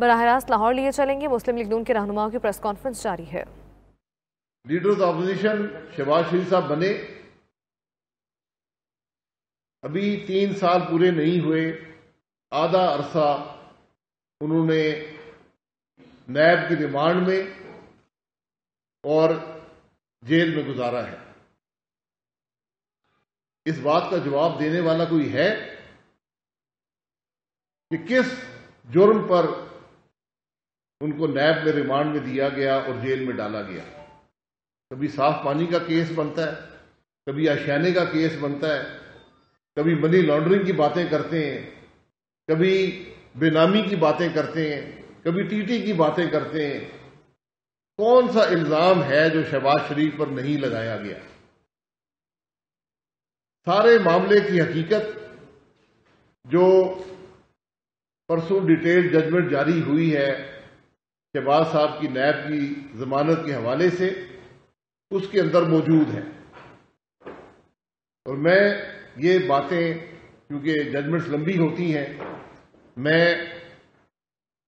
براہ راست لاہور لیے چلیں گے۔ مسلم لیگ نون کے رہنماؤں کی پریس کانفرنس جاری ہے۔ لیڈرز اپوزیشن شہباز شریف صاحب بنے، ابھی 3 سال پورے نہیں ہوئے، آدھا عرصہ انہوں نے نیب کی ریمانڈ میں اور جیل میں گزارا ہے۔ اس بات کا جواب دینے والا کوئی ہے کہ کس جرم پر ان کو نیب میں ریمانڈ میں دیا گیا اور جیل میں ڈالا گیا؟ کبھی صاف پانی کا کیس بنتا ہے، کبھی آشیانے کا کیس بنتا ہے، کبھی منی لانڈرنگ کی باتیں کرتے ہیں، کبھی بے نامی کی باتیں کرتے ہیں، کبھی ٹی ٹی کی باتیں کرتے ہیں۔ کون سا الزام ہے جو شہباز شریف پر نہیں لگایا گیا؟ سارے معاملے کی حقیقت جو پرسوں ڈیٹیل ججمنٹ جاری ہوئی ہے شہباز صاحب کی نیب کی ضمانت کے حوالے سے، اس کے اندر موجود ہے۔ اور میں یہ باتیں، کیونکہ ججمنٹس لمبی ہوتی ہیں، میں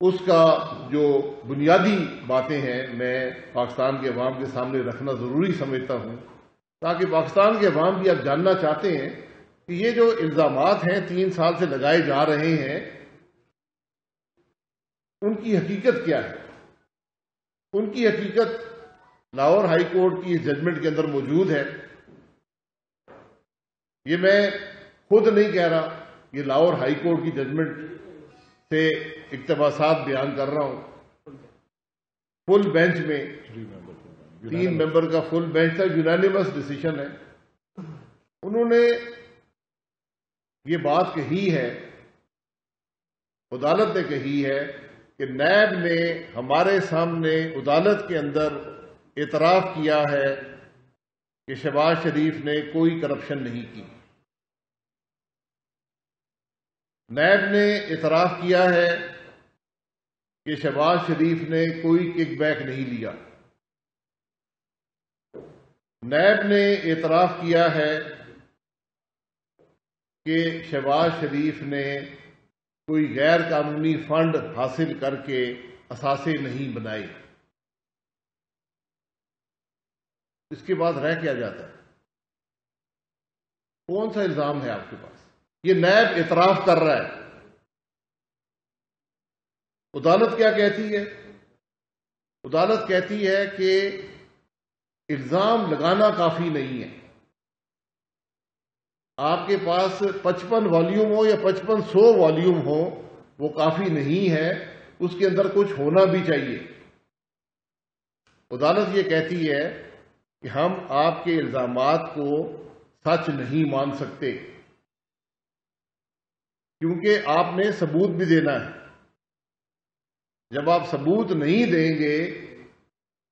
اس کا جو بنیادی باتیں ہیں میں پاکستان کے عوام کے سامنے رکھنا ضروری سمجھتا ہوں، تاکہ پاکستان کے عوام بھی اب جاننا چاہتے ہیں کہ یہ جو الزامات ہیں 3 سال سے لگائے جا رہے ہیں، ان کی حقیقت کیا ہے؟ ان کی حقیقت لاہور ہائی کورٹ کی ججمنٹ کے اندر موجود ہے۔ یہ میں خود نہیں کہہ رہا، یہ لاہور ہائی کورٹ کی ججمنٹ سے اقتباسات بیان کر رہا ہوں۔ فل بینچ میں 3 ممبر کا فل بینچ تھا، یونانیمس ڈیسیشن ہے۔ انہوں نے یہ بات کہی ہے، عدالت نے کہی ہے کہ نیب نے ہمارے سامنے عدالت کے اندر اعتراف کیا ہے کہ شہباز شریف نے کوئی کرپشن نہیں کی۔ نیب نے اعتراف کیا ہے کہ شہباز شریف نے کوئی کک بیک نہیں لیا۔ نیب نے اعتراف کیا ہے کہ شہباز شریف نے کوئی غیر قانونی فنڈ حاصل کر کے اثاثے نہیں بنائے۔ اس کے بعد رہ کیا جاتا ہے؟ کون سا الزام ہے آپ کے پاس؟ یہ نیب اعتراف کر رہا ہے۔ عدالت کیا کہتی ہے؟ عدالت کہتی ہے کہ الزام لگانا کافی نہیں ہے۔ آپ کے پاس 55 والیوم ہو یا 5500 والیوم ہو، وہ کافی نہیں ہے، اس کے اندر کچھ ہونا بھی چاہیے۔ عدالت یہ کہتی ہے کہ ہم آپ کے الزامات کو سچ نہیں مان سکتے، کیونکہ آپ نے ثبوت بھی دینا ہے۔ جب آپ ثبوت نہیں دیں گے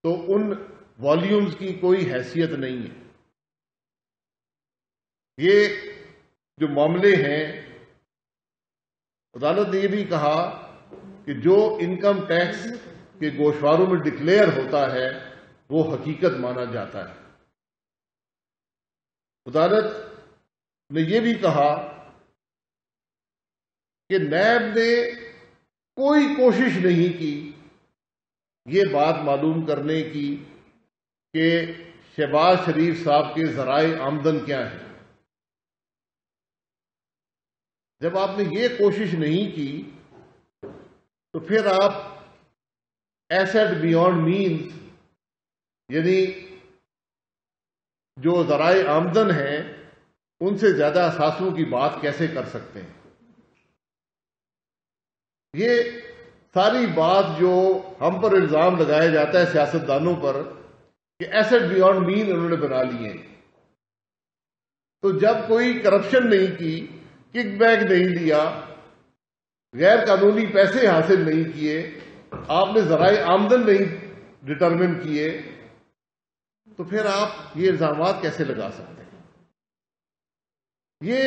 تو ان والیومز کی کوئی حیثیت نہیں ہے۔ یہ جو معاملے ہیں، عدالت نے یہ بھی کہا کہ جو انکم ٹیکس کے گوشواروں میں ڈکلیئر ہوتا ہے وہ حقیقت مانا جاتا ہے۔ عدالت نے یہ بھی کہا کہ نیب نے کوئی کوشش نہیں کی یہ بات معلوم کرنے کی کہ شہباز شریف صاحب کے ذرائع آمدن کیا ہیں۔ جب آپ نے یہ کوشش نہیں کی تو پھر آپ ایسٹ بیونڈ مینز، یعنی جو ذرائع آمدن ہیں ان سے زیادہ اثاثوں کی بات کیسے کر سکتے ہیں؟ یہ ساری بات جو ہم پر الزام لگایا جاتا ہے سیاستدانوں پر کہ ایسٹ بیونڈ مین انہوں نے بنا لیے، تو جب کوئی کرپشن نہیں کی، کک بیک نہیں لیا، غیر قانونی پیسے حاصل نہیں کیے، آپ نے ذرائع آمدن نہیں ڈٹرمن کیے، تو پھر آپ یہ الزامات کیسے لگا سکتے ہیں؟ یہ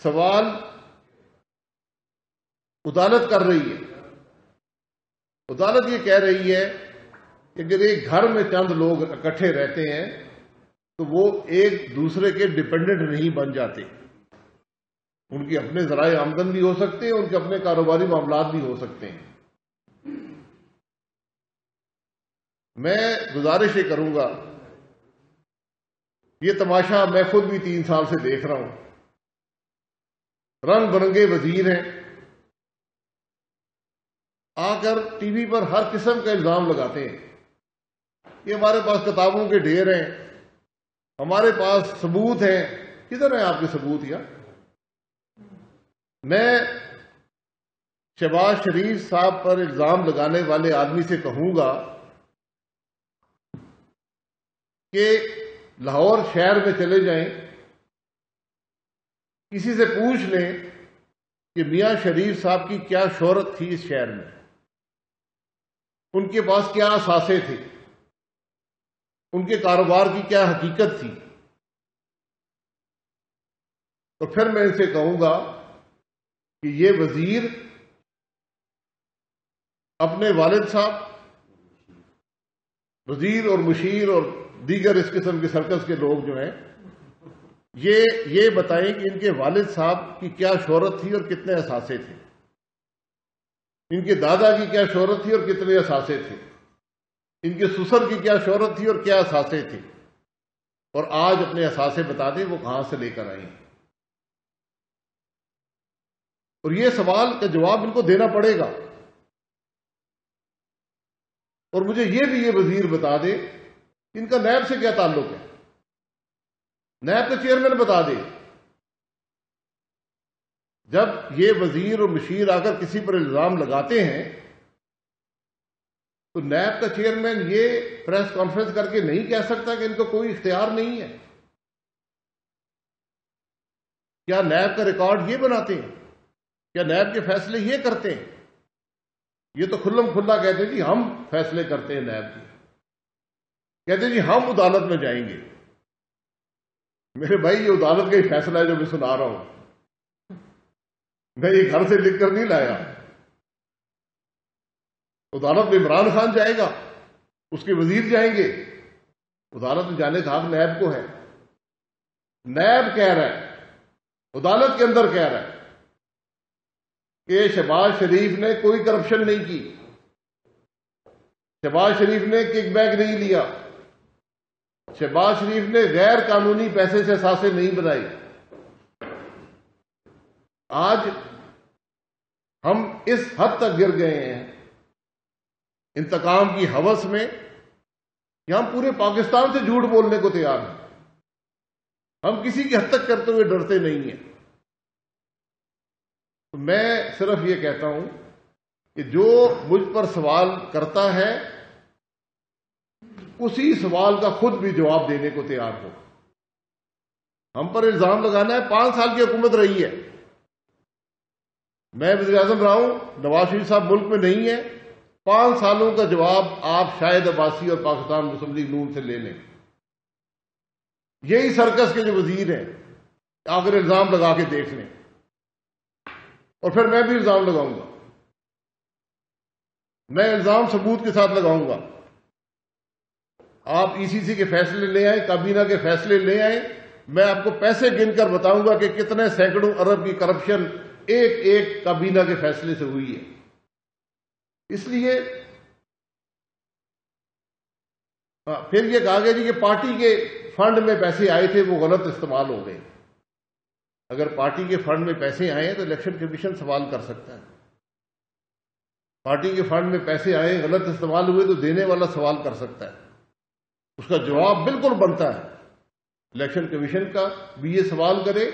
سوال عدالت کر رہی ہے۔ عدالت یہ کہہ رہی ہے کہ اگر ایک گھر میں چند لوگ اکٹھے رہتے ہیں تو وہ ایک دوسرے کے ڈیپینڈنٹ نہیں بن جاتے، ان کے اپنے ذرائع آمدن بھی ہو سکتے ہیں، ان کے اپنے کاروباری معاملات بھی ہو سکتے ہیں۔ میں گزارش یہ کروں گا، یہ تماشا میں خود بھی 3 سال سے دیکھ رہا ہوں، رنگ برنگے وزیر ہیں، آ کر ٹی وی پر ہر قسم کا الزام لگاتے ہیں کہ ہمارے پاس کتابوں کے ڈھیر ہیں، ہمارے پاس ثبوت ہیں۔ کدھر ہیں آپ کے ثبوت؟ یا میں شہباز شریف صاحب پر الزام لگانے والے آدمی سے کہوں گا کہ لاہور شہر میں چلے جائیں، کسی سے پوچھ لیں کہ میاں شریف صاحب کی کیا شہرت تھی اس شہر میں، ان کے پاس کیا اثاثے تھے، ان کے کاروبار کی کیا حقیقت تھی، تو پھر میں ان سے کہوں گا کہ یہ وزیر اپنے والد صاحب، وزیر اور مشیر اور دیگر اس قسم کے سرکس کے لوگ جو ہیں، یہ بتائیں کہ ان کے والد صاحب کی کیا شہرت تھی اور کتنے اثاثے تھے، ان کے دادا کی کیا شہرت تھی اور کتنے اثاثے تھے، ان کے سسر کی کیا شہرت تھی اور کیا اثاثے تھے، اور آج اپنے اثاثے بتا دیں وہ کہاں سے لے کر آئے ہیں۔ اور یہ سوال کا جواب ان کو دینا پڑے گا، اور مجھے یہ وزیر بتا دے کہ ان کا نیب سے کیا تعلق ہے، نیب کا چیئرمین بتا دے۔ جب یہ وزیر اور مشیر آ کر کسی پر الزام لگاتے ہیں تو نیب کا چیئرمین یہ پریس کانفرنس کر کے نہیں کہہ سکتا کہ ان کو کوئی اختیار نہیں ہے؟ کیا نیب کا ریکارڈ یہ بناتے ہیں؟ کیا نیب کے فیصلے یہ کرتے ہیں؟ یہ تو کھلم کھلا کہتے ہیں جی ہم فیصلے کرتے ہیں نیب کے، کہتے ہیں جی ہم عدالت میں جائیں گے۔ میرے بھائی یہ عدالت کا ہی فیصلہ ہے جو میں سنا رہا ہوں، میں یہ گھر سے لکھ کر نہیں لایا۔ عدالت میں عمران خان جائے گا، اس کے وزیر جائیں گے، عدالت میں جانے کا حق نیب کو ہے۔ نیب کہہ رہا ہے، عدالت کے اندر کہہ رہا ہے کہ شہباز شریف نے کوئی کرپشن نہیں کی، شہباز شریف نے کک بیک نہیں لیا، شہباز شریف نے غیر قانونی پیسے سے اثاثے نہیں بنائے۔ آج ہم اس حد تک گر گئے ہیں انتقام کی ہوس میں کہ ہم پورے پاکستان سے جھوٹ بولنے کو تیار ہیں، ہم کسی کی حد تک کرتے ہوئے ڈرتے نہیں ہیں۔ میں صرف یہ کہتا ہوں کہ جو مجھ پر سوال کرتا ہے اسی سوال کا خود بھی جواب دینے کو تیار ہو۔ ہم پر الزام لگانا ہے، 5 سال کی حکومت رہی ہے، میں وزیر اعظم رہا ہوں، نواز شریف صاحب ملک میں نہیں ہے، 5 سالوں کا جواب آپ شاہد عباسی اور پاکستان مسلم لیگ نون سے لے لیں۔ یہی سرکس کے جو وزیر ہیں اگر الزام لگا کے دیکھ لیں، اور پھر میں بھی الزام لگاؤں گا، میں الزام ثبوت کے ساتھ لگاؤں گا۔ آپ ای سی سی کے فیصلے لے آئیں، کابینہ کے فیصلے لے آئیں، میں آپ کو پیسے گن کر بتاؤں گا کہ کتنے سینکڑوں ارب کی کرپشن ایک ایک کابینہ کے فیصلے سے ہوئی ہے۔ اس لیے پھر یہ کہا گیا جی کہ پارٹی کے فنڈ میں پیسے آئے تھے وہ غلط استعمال ہو گئے۔ اگر پارٹی کے فنڈ میں پیسے آئے تو الیکشن کمیشن سوال کر سکتا ہے، پارٹی کے فنڈ میں پیسے آئے غلط استعمال ہوئے تو دینے والا سوال کر سکتا ہے، اس کا جواب بالکل بنتا ہے۔ الیکشن کمیشن کا بھی یہ سوال کرے،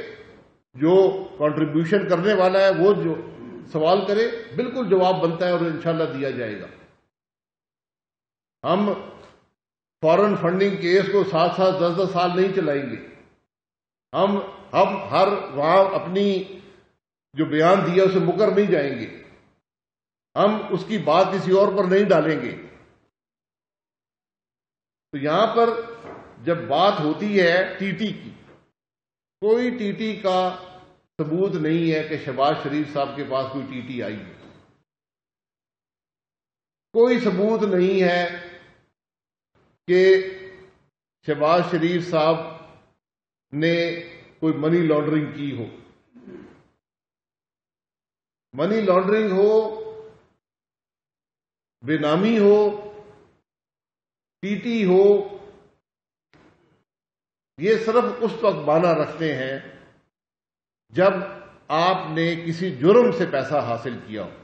جو کنٹریبیوشن کرنے والا ہے وہ جو سوال کرے، بالکل جواب بنتا ہے اور انشاءاللہ دیا جائے گا۔ ہم فارن فنڈنگ کیس کو 7 10 سال نہیں چلائیں گے۔ ہم ہر وہاں اپنی جو بیان دیا اسے مکر نہیں جائیں گے، ہم اس کی بات کسی اور پر نہیں ڈالیں گے۔ تو یہاں پر جب بات ہوتی ہے ٹی ٹی کی، کوئی ٹی ٹی کا ثبوت نہیں ہے کہ شہباز شریف صاحب کے پاس کوئی ٹی ٹی آئی ہے، کوئی ثبوت نہیں ہے کہ شہباز شریف صاحب نے کوئی منی لانڈرنگ کی ہو۔ منی لانڈرنگ ہو، بے نامی ہو، ٹی ٹی ہو، یہ صرف اس وقت معنی رکھتے ہیں جب آپ نے کسی جرم سے پیسہ حاصل کیا ہو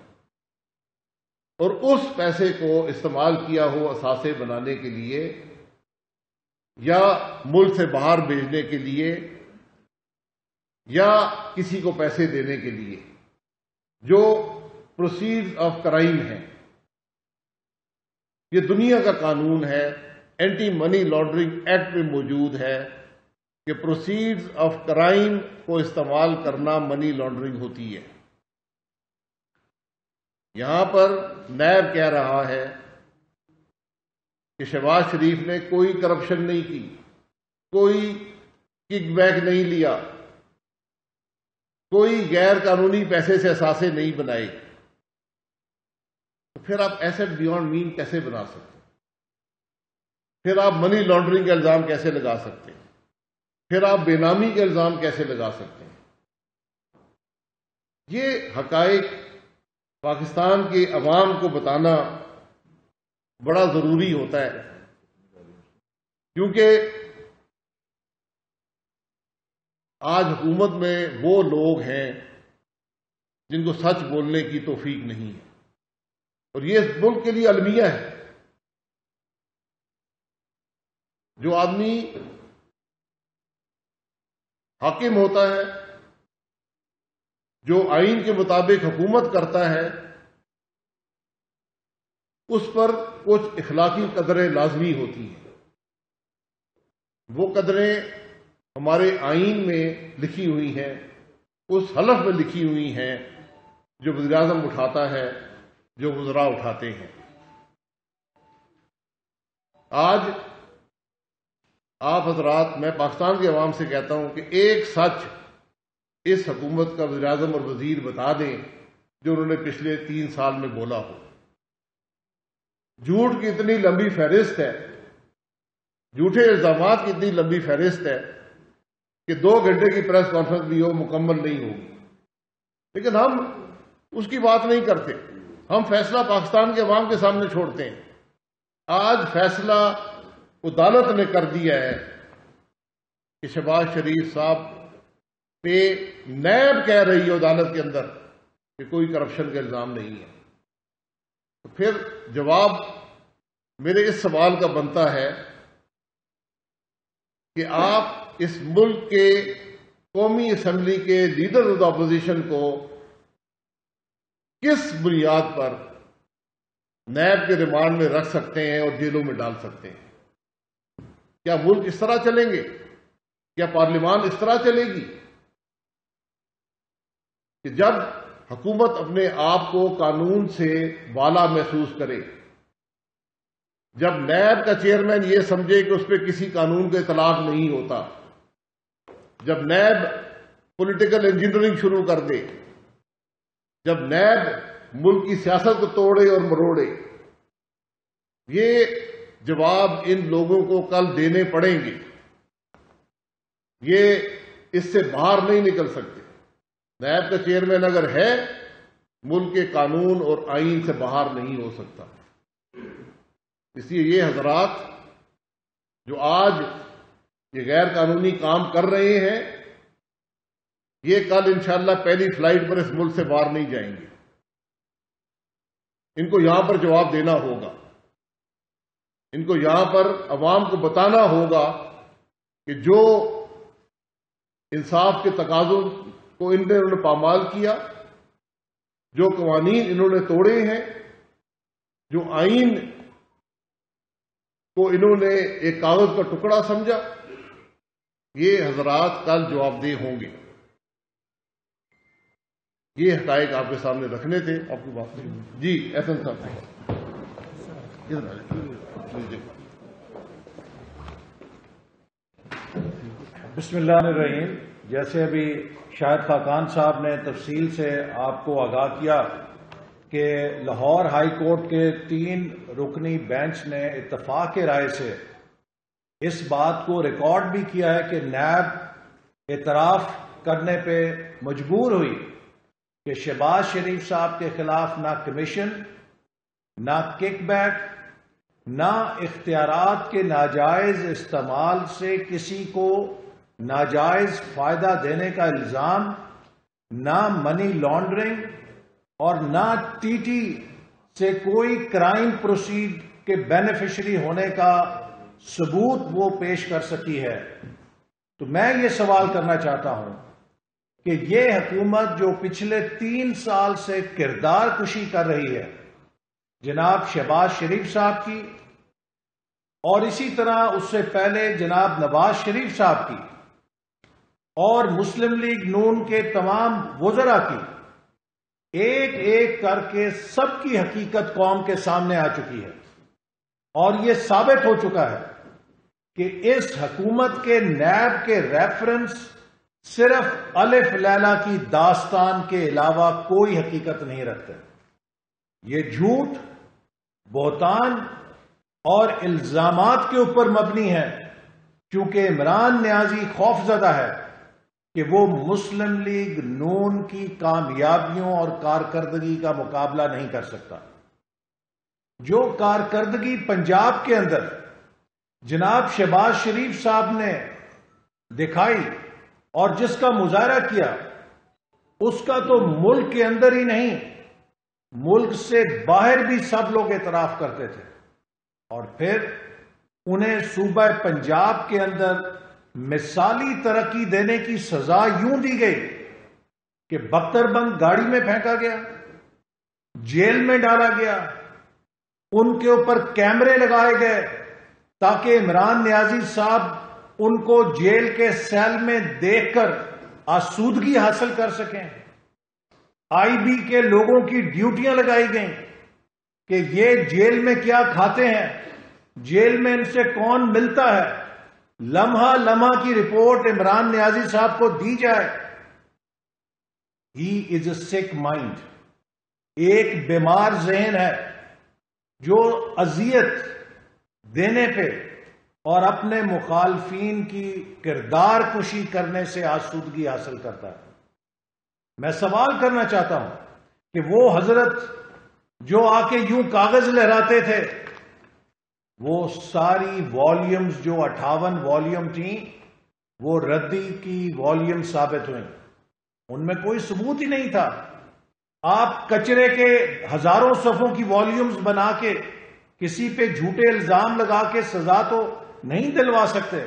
اور اس پیسے کو استعمال کیا ہو اثاثے بنانے کے لیے یا ملک سے باہر بھیجنے کے لیے یا کسی کو پیسے دینے کے لیے، جو پروسیڈ آف کرائم ہے۔ یہ دنیا کا قانون ہے، اینٹی منی لانڈرنگ ایکٹ میں موجود ہے کہ پروسیڈز آف کرائم کو استعمال کرنا منی لانڈرنگ ہوتی ہے۔ یہاں پر نیب کہہ رہا ہے کہ شہباز شریف نے کوئی کرپشن نہیں کی، کوئی کک بیک نہیں لیا، کوئی غیر قانونی پیسے سے اثاثے نہیں بنائے، تو پھر آپ ایسٹ بیونڈ مین کیسے بنا سکتے ہیں؟ پھر آپ منی لانڈرنگ کا الزام کیسے لگا سکتے ہیں؟ پھر آپ بے نامی کے الزام کیسے لگا سکتے ہیں؟ یہ حقائق پاکستان کے عوام کو بتانا بڑا ضروری ہوتا ہے، کیونکہ آج حکومت میں وہ لوگ ہیں جن کو سچ بولنے کی توفیق نہیں ہے، اور یہ اس ملک کے لیے المیہ ہے۔ جو آدمی حاکم ہوتا ہے، جو آئین کے مطابق حکومت کرتا ہے، اس پر کچھ اخلاقی قدریں لازمی ہوتی ہیں۔ وہ قدریں ہمارے آئین میں لکھی ہوئی ہیں، اس حلف میں لکھی ہوئی ہیں جو وزیر اعظم اٹھاتا ہے، جو وزراء اٹھاتے ہیں۔ آج آپ حضرات، میں پاکستان کے عوام سے کہتا ہوں کہ ایک سچ اس حکومت کا وزیر اعظم اور وزیر بتا دیں جو انہوں نے پچھلے 3 سال میں بولا ہو۔ جھوٹ کی اتنی لمبی فہرست ہے، جھوٹے الزامات کی اتنی لمبی فہرست ہے کہ 2 گھنٹے کی پریس کانفرنس بھی ہو مکمل نہیں ہوگی، لیکن ہم اس کی بات نہیں کرتے۔ ہم فیصلہ پاکستان کے عوام کے سامنے چھوڑتے ہیں۔ آج فیصلہ عدالت نے کر دیا ہے کہ شہباز شریف صاحب پہ نیب کہہ رہی ہے عدالت کے اندر کہ کوئی کرپشن کا الزام نہیں ہے۔ تو پھر جواب میرے اس سوال کا بنتا ہے کہ آپ اس ملک کے قومی اسمبلی کے لیڈر آف دا اپوزیشن کو کس بنیاد پر نیب کے ریمانڈ میں رکھ سکتے ہیں اور جیلوں میں ڈال سکتے ہیں؟ کیا ملک اس طرح چلیں گے؟ کیا پارلیمان اس طرح چلے گی کہ جب حکومت اپنے آپ کو قانون سے بالا محسوس کرے، جب نیب کا چیئرمین یہ سمجھے کہ اس پہ کسی قانون کا اطلاق نہیں ہوتا، جب نیب پولیٹیکل انجینئرنگ شروع کر دے، جب نیب ملک کی سیاست کو توڑے اور مروڑے، یہ جواب ان لوگوں کو کل دینے پڑیں گے۔ یہ اس سے باہر نہیں نکل سکتے۔ نیب کا چیئرمین اگر ہے، ملک کے قانون اور آئین سے باہر نہیں ہو سکتا۔ اس لیے یہ حضرات جو آج یہ غیر قانونی کام کر رہے ہیں، یہ کل انشاءاللہ پہلی فلائٹ پر اس ملک سے باہر نہیں جائیں گے۔ ان کو یہاں پر جواب دینا ہوگا، ان کو یہاں پر عوام کو بتانا ہوگا کہ جو انصاف کے تقاضوں کو انہوں نے پامال کیا، جو قوانین انہوں نے توڑے ہیں، جو آئین کو انہوں نے ایک کاغذ کا ٹکڑا سمجھا، یہ حضرات کل جواب دہ ہوں گے۔ یہ حقائق آپ کے سامنے رکھنے تھے۔ آپ کی بات جی احسن صاحب، بسم اللہ الرحیم۔ جیسے ابھی شاہد خاقان صاحب نے تفصیل سے آپ کو آگاہ کیا کہ لاہور ہائی کورٹ کے 3 رکنی بینچ نے اتفاق کی رائے سے اس بات کو ریکارڈ بھی کیا ہے کہ نیب اعتراف کرنے پہ مجبور ہوئی کہ شہباز شریف صاحب کے خلاف نہ کمیشن، نہ کک بیک نہ اختیارات کے ناجائز استعمال سے کسی کو ناجائز فائدہ دینے کا الزام، نہ منی لانڈرنگ اور نہ ٹی ٹی سے کوئی کرائم پروسیڈ کے بینیفیشری ہونے کا ثبوت وہ پیش کر سکی ہے۔ تو میں یہ سوال کرنا چاہتا ہوں کہ یہ حکومت جو پچھلے 3 سال سے کردار کشی کر رہی ہے جناب شہباز شریف صاحب کی، اور اسی طرح اس سے پہلے جناب نواز شریف صاحب کی، اور مسلم لیگ نون کے تمام وزراء کی، ایک ایک کر کے سب کی حقیقت قوم کے سامنے آ چکی ہے، اور یہ ثابت ہو چکا ہے کہ اس حکومت کے نیب کے ریفرنس صرف الف لیلا کی داستان کے علاوہ کوئی حقیقت نہیں رکھتے۔ یہ جھوٹ، بہتان اور الزامات کے اوپر مبنی ہے، کیونکہ عمران نیازی خوفزدہ ہے کہ وہ مسلم لیگ نون کی کامیابیوں اور کارکردگی کا مقابلہ نہیں کر سکتا۔ جو کارکردگی پنجاب کے اندر جناب شہباز شریف صاحب نے دکھائی اور جس کا مظاہرہ کیا، اس کا تو ملک کے اندر ہی نہیں، ملک سے باہر بھی سب لوگ اعتراف کرتے تھے، اور پھر انہیں صوبہ پنجاب کے اندر مثالی ترقی دینے کی سزا یوں دی گئی کہ بختر بند گاڑی میں پھینکا گیا، جیل میں ڈالا گیا، ان کے اوپر کیمرے لگائے گئے تاکہ عمران نیازی صاحب ان کو جیل کے سیل میں دیکھ کر آسودگی حاصل کر سکیں۔ آئی بی کے لوگوں کی ڈیوٹیاں لگائی گئیں کہ یہ جیل میں کیا کھاتے ہیں، جیل میں ان سے کون ملتا ہے، لمحہ لمحہ کی رپورٹ عمران نیازی صاحب کو دی جائے۔ ہی از اے سک مائنڈ، ایک بیمار ذہن ہے جو اذیت دینے پہ اور اپنے مخالفین کی کردار کشی کرنے سے آسودگی حاصل کرتا ہے۔ میں سوال کرنا چاہتا ہوں کہ وہ حضرت جو آ کے یوں کاغذ لہراتے تھے، وہ ساری والیومز جو 58 والیوم تھیں وہ ردی کی والیوم ثابت ہوئیں، ان میں کوئی ثبوت ہی نہیں تھا۔ آپ کچرے کے ہزاروں صفحوں کی والیومز بنا کے کسی پہ جھوٹے الزام لگا کے سزا تو نہیں دلوا سکتے،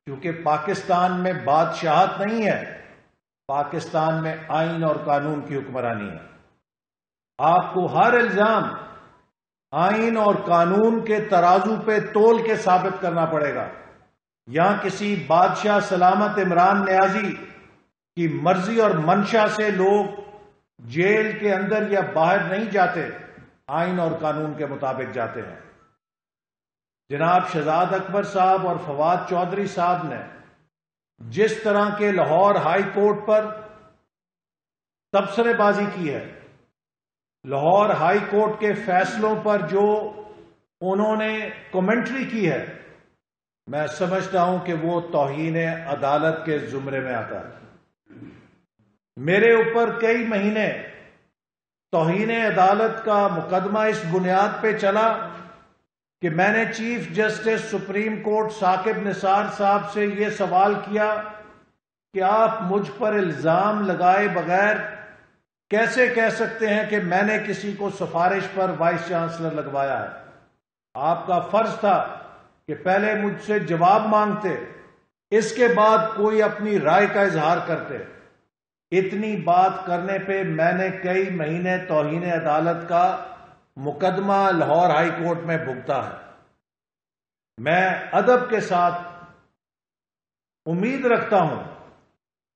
کیونکہ پاکستان میں بادشاہت نہیں ہے، پاکستان میں آئین اور قانون کی حکمرانی ہے۔ آپ کو ہر الزام آئین اور قانون کے ترازو پہ تول کے ثابت کرنا پڑے گا۔ یہاں کسی بادشاہ سلامت عمران نیازی کی مرضی اور منشا سے لوگ جیل کے اندر یا باہر نہیں جاتے، آئین اور قانون کے مطابق جاتے ہیں۔ جناب شہزاد اکبر صاحب اور فواد چودھری صاحب نے جس طرح کے لاہور ہائی کورٹ پر تبصرے بازی کی ہے، لاہور ہائی کورٹ کے فیصلوں پر جو انہوں نے کمنٹری کی ہے، میں سمجھتا ہوں کہ وہ توہین عدالت کے زمرے میں آتا ہے۔ میرے اوپر کئی مہینے توہین عدالت کا مقدمہ اس بنیاد پہ چلا کہ میں نے chief justice supreme court Saqib Nisar صاحب سے یہ سوال کیا کہ آپ مجھ پر الزام لگائے بغیر کیسے کہہ سکتے ہیں کہ میں نے کسی کو سفارش پر وائس چانسلر لگوایا ہے؟ آپ کا فرض تھا کہ پہلے مجھ سے جواب مانگتے، اس کے بعد کوئی اپنی رائے کا اظہار کرتے۔ اتنی بات کرنے پہ میں نے کئی مہینے توہین عدالت کا مقدمہ لاہور ہائی کورٹ میں بھگتا ہے۔ میں ادب کے ساتھ امید رکھتا ہوں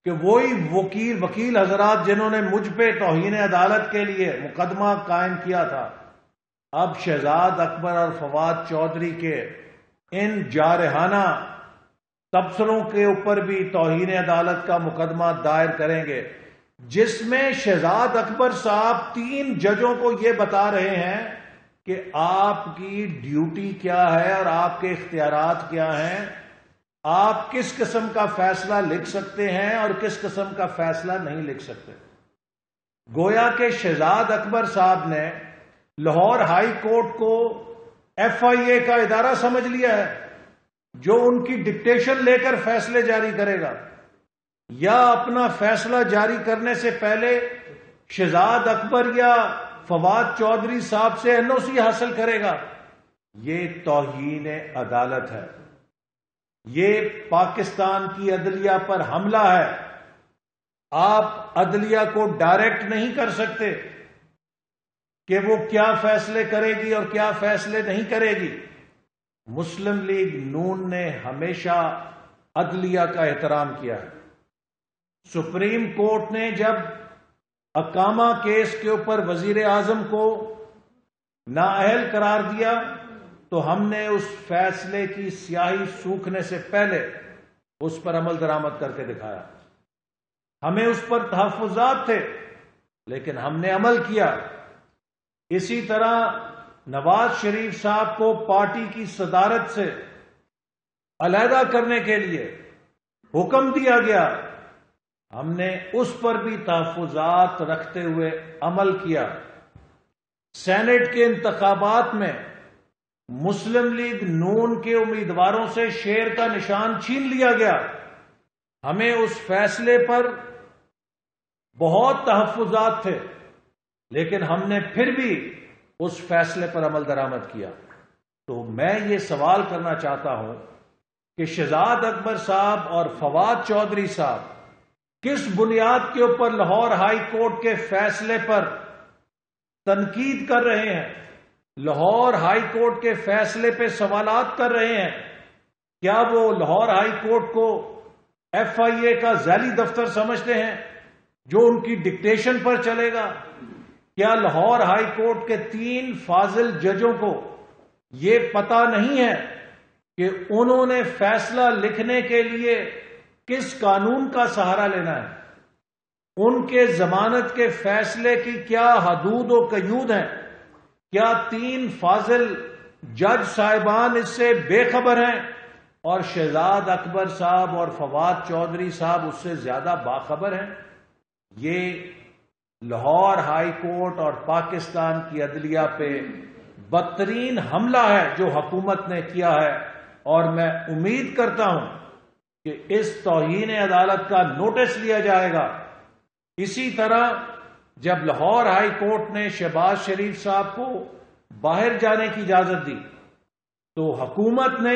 کہ وہی وکیل حضرات جنہوں نے مجھ پہ توہین عدالت کے لیے مقدمہ قائم کیا تھا، اب شہزاد اکبر اور فواد چودھری کے ان جارحانہ تبصروں کے اوپر بھی توہین عدالت کا مقدمہ دائر کریں گے، جس میں شہزاد اکبر صاحب 3 ججوں کو یہ بتا رہے ہیں کہ آپ کی ڈیوٹی کیا ہے اور آپ کے اختیارات کیا ہیں، آپ کس قسم کا فیصلہ لکھ سکتے ہیں اور کس قسم کا فیصلہ نہیں لکھ سکتے۔ گویا کہ شہزاد اکبر صاحب نے لاہور ہائی کورٹ کو FIA کا ادارہ سمجھ لیا ہے جو ان کی ڈکٹیشن لے کر فیصلے جاری کرے گا، یا اپنا فیصلہ جاری کرنے سے پہلے شہزاد اکبر یا فواد چودھری صاحب سے NOC حاصل کرے گا؟ یہ توہین عدالت ہے، یہ پاکستان کی عدلیہ پر حملہ ہے۔ آپ عدلیہ کو ڈائریکٹ نہیں کر سکتے کہ وہ کیا فیصلے کرے گی اور کیا فیصلے نہیں کرے گی۔ مسلم لیگ نون نے ہمیشہ عدلیہ کا احترام کیا ہے۔ سپریم کورٹ نے جب اقامہ کیس کے اوپر وزیر اعظم کو نااہل قرار دیا تو ہم نے اس فیصلے کی سیاہی سوکھنے سے پہلے اس پر عمل درآمد کر کے دکھایا۔ ہمیں اس پر تحفظات تھے لیکن ہم نے عمل کیا۔ اسی طرح نواز شریف صاحب کو پارٹی کی صدارت سے علیحدہ کرنے کے لیے حکم دیا گیا، ہم نے اس پر بھی تحفظات رکھتے ہوئے عمل کیا۔ سینٹ کے انتخابات میں مسلم لیگ نون کے امیدواروں سے شیر کا نشان چھین لیا گیا، ہمیں اس فیصلے پر بہت تحفظات تھے لیکن ہم نے پھر بھی اس فیصلے پر عمل درآمد کیا۔ تو میں یہ سوال کرنا چاہتا ہوں کہ شہزاد اکبر صاحب اور فواد چودھری صاحب کس بنیاد کے اوپر لاہور ہائی کورٹ کے فیصلے پر تنقید کر رہے ہیں، لاہور ہائی کورٹ کے فیصلے پہ سوالات کر رہے ہیں؟ کیا وہ لاہور ہائی کورٹ کو FIA کا ذیلی دفتر سمجھتے ہیں جو ان کی ڈکٹیشن پر چلے گا؟ کیا لاہور ہائی کورٹ کے 3 فاضل ججوں کو یہ پتہ نہیں ہے کہ انہوں نے فیصلہ لکھنے کے لیے کس قانون کا سہارا لینا ہے؟ ان کے ضمانت کے فیصلے کی کیا حدود و قیود ہیں؟ کیا 3 فاضل جج صاحبان اس سے بے خبر ہیں اور شہزاد اکبر صاحب اور فواد چودھری صاحب اس سے زیادہ باخبر ہیں؟ یہ لاہور ہائی کورٹ اور پاکستان کی عدلیہ پہ بدترین حملہ ہے جو حکومت نے کیا ہے، اور میں امید کرتا ہوں کہ اس توہین عدالت کا نوٹس لیا جائے گا۔ اسی طرح جب لاہور ہائی کورٹ نے شہباز شریف صاحب کو باہر جانے کی اجازت دی تو حکومت نے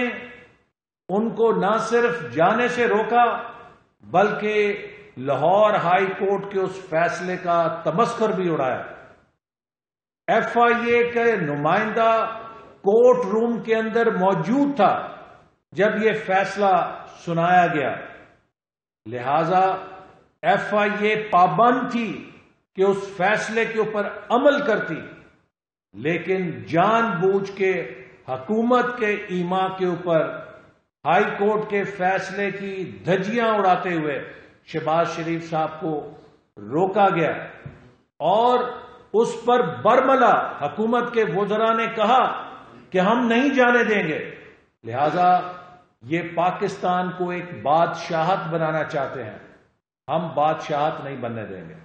ان کو نہ صرف جانے سے روکا بلکہ لاہور ہائی کورٹ کے اس فیصلے کا تمسخر بھی اڑایا۔ FIA کے نمائندہ کورٹ روم کے اندر موجود تھا جب یہ فیصلہ سنایا گیا، لہذا FIA پابند تھی کہ اس فیصلے کے اوپر عمل کرتی، لیکن جان بوجھ کے حکومت کے ایما کے اوپر ہائی کورٹ کے فیصلے کی دھجیاں اڑاتے ہوئے شہباز شریف صاحب کو روکا گیا، اور اس پر برملا حکومت کے وزراء نے کہا کہ ہم نہیں جانے دیں گے۔ لہذا یہ پاکستان کو ایک بادشاہت بنانا چاہتے ہیں، ہم بادشاہت نہیں بننے دیں گے۔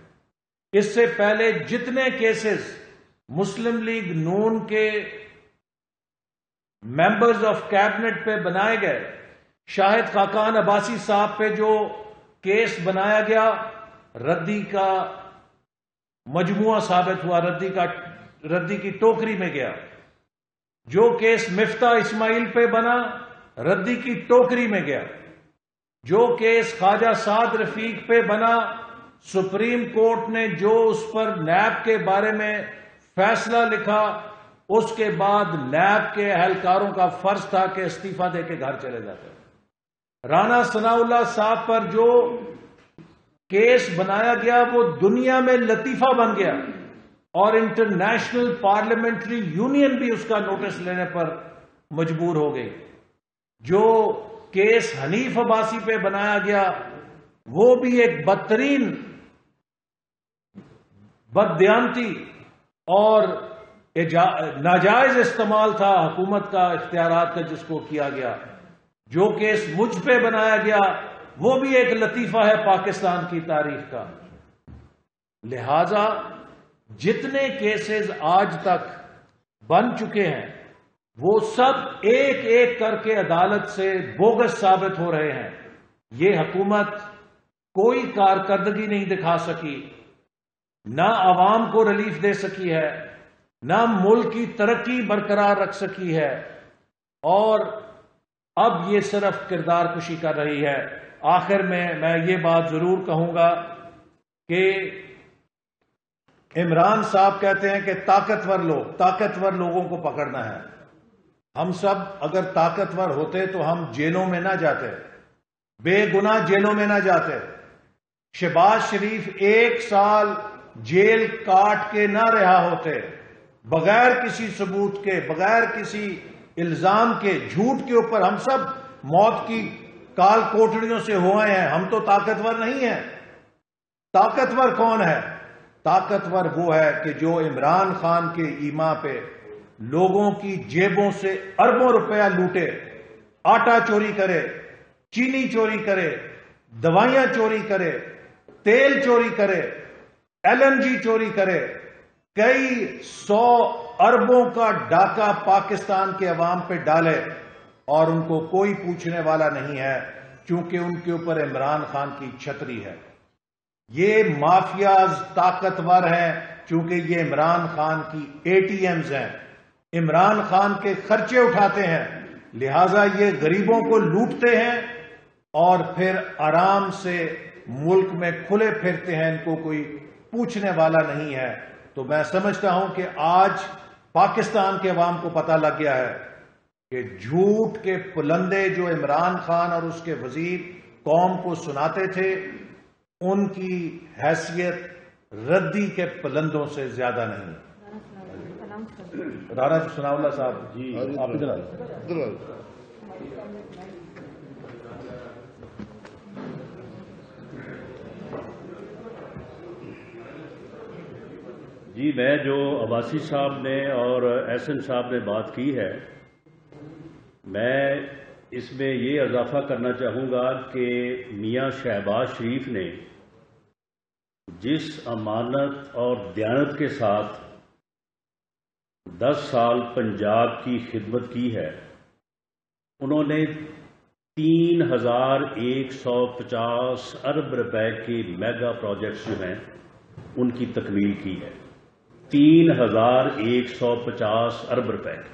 اس سے پہلے جتنے کیسز مسلم لیگ نون کے ممبرز آف کیبنٹ پہ بنائے گئے، شاہد خاقان عباسی صاحب پہ جو کیس بنایا گیا ردی کا مجموعہ ثابت ہوا، ردی کی ٹوکری میں گیا۔ جو کیس مفتاح اسماعیل پہ بنا ردی کی ٹوکری میں گیا۔ جو کیس خواجہ سعد رفیق پہ بنا، سپریم کورٹ نے جو اس پر نیب کے بارے میں فیصلہ لکھا، اس کے بعد نیب کے اہلکاروں کا فرض تھا کہ استعفیٰ دے کے گھر چلے جاتے۔ رانا ثناء اللہ صاحب پر جو کیس بنایا گیا وہ دنیا میں لطیفہ بن گیا، اور انٹرنیشنل پارلیمنٹری یونین بھی اس کا نوٹس لینے پر مجبور ہو گئی۔ جو کیس حنیف عباسی پہ بنایا گیا وہ بھی ایک بدترین بددیانتی اور ناجائز استعمال تھا حکومت کا اختیارات کا جس کو کیا گیا۔ جو کیس مجھ پہ بنایا گیا وہ بھی ایک لطیفہ ہے پاکستان کی تاریخ کا۔ لہذا جتنے کیسز آج تک بن چکے ہیں وہ سب ایک ایک کر کے عدالت سے بوگس ثابت ہو رہے ہیں. یہ حکومت کوئی کارکردگی نہیں دکھا سکی، نہ عوام کو ریلیف دے سکی ہے، نہ ملک کی ترقی برقرار رکھ سکی ہے، اور اب یہ صرف کردار کشی کر رہی ہے. آخر میں یہ بات ضرور کہوں گا کہ عمران صاحب کہتے ہیں کہ طاقتور لوگوں کو پکڑنا ہے. ہم سب اگر طاقتور ہوتے تو ہم جیلوں میں نہ جاتے، بے گناہ جیلوں میں نہ جاتے. شہباز شریف 1 سال جیل کاٹ کے نہ رہا ہوتے، بغیر کسی ثبوت کے، بغیر کسی الزام کے، جھوٹ کے اوپر ہم سب موت کی کال کوٹڑیوں سے ہوئے ہیں. ہم تو طاقتور نہیں ہیں. طاقتور کون ہے؟ طاقتور وہ ہے کہ جو عمران خان کے ایما پہ لوگوں کی جیبوں سے اربوں روپیہ لوٹے، آٹا چوری کرے، چینی چوری کرے، دوائیاں چوری کرے، تیل چوری کرے، LNG چوری کرے، کئی 100 اربوں کا ڈاکہ پاکستان کے عوام پہ ڈالے، اور ان کو کوئی پوچھنے والا نہیں ہے چونکہ ان کے اوپر عمران خان کی چھتری ہے. یہ مافیاز طاقتور ہیں چونکہ یہ عمران خان کی ATMs ہیں، عمران خان کے خرچے اٹھاتے ہیں، لہذا یہ غریبوں کو لوٹتے ہیں اور پھر آرام سے ملک میں کھلے پھرتے ہیں، ان کو کوئی پوچھنے والا نہیں ہے. تو میں سمجھتا ہوں کہ آج پاکستان کے عوام کو پتہ لگ گیا ہے کہ جھوٹ کے پلندے جو عمران خان اور اس کے وزیر قوم کو سناتے تھے، ان کی حیثیت ردی کے پلندوں سے زیادہ نہیں. رانا ثناء اللہ صاحب جی آپ ادھر آئیے. جی میں جو عباسی صاحب نے اور احسن صاحب نے بات کی ہے، میں اس میں یہ اضافہ کرنا چاہوں گا کہ میاں شہباز شریف نے جس امانت اور دیانت کے ساتھ 10 سال پنجاب کی خدمت کی ہے، انہوں نے 3150 ارب روپے کے میگا پروجیکٹس جو ہیں ان کی تکمیل کی ہے. 3150 ارب روپے.